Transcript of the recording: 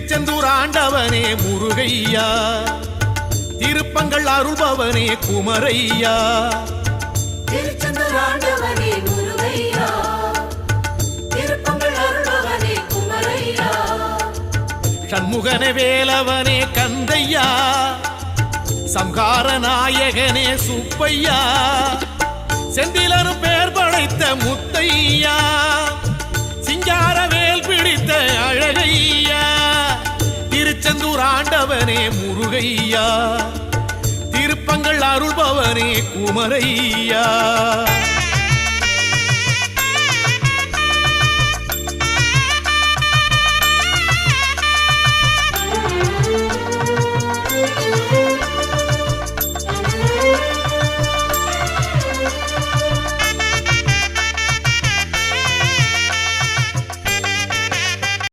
திருச்செந்தூர் ஆண்டவனே முருகையா, திருப்பங்கள் அருள்பவனே குமரையா. திருச்செந்தூர் ஆண்டவனே முருகையா, திருப்பங்கள் அருள்பவனே குமரையா. சண்முகனே வேலவனே கந்தையா, சம்ஹார நாயகனே சுப்பையா. செந்திலரும் பேர் படைத்த முத்தையா, சிங்கார வேல் பிடித்த அழகையா. திருச்செந்தூர் ஆண்டவனே முருகையா, திருப்பங்கள் அருள்பவனே குமரையா.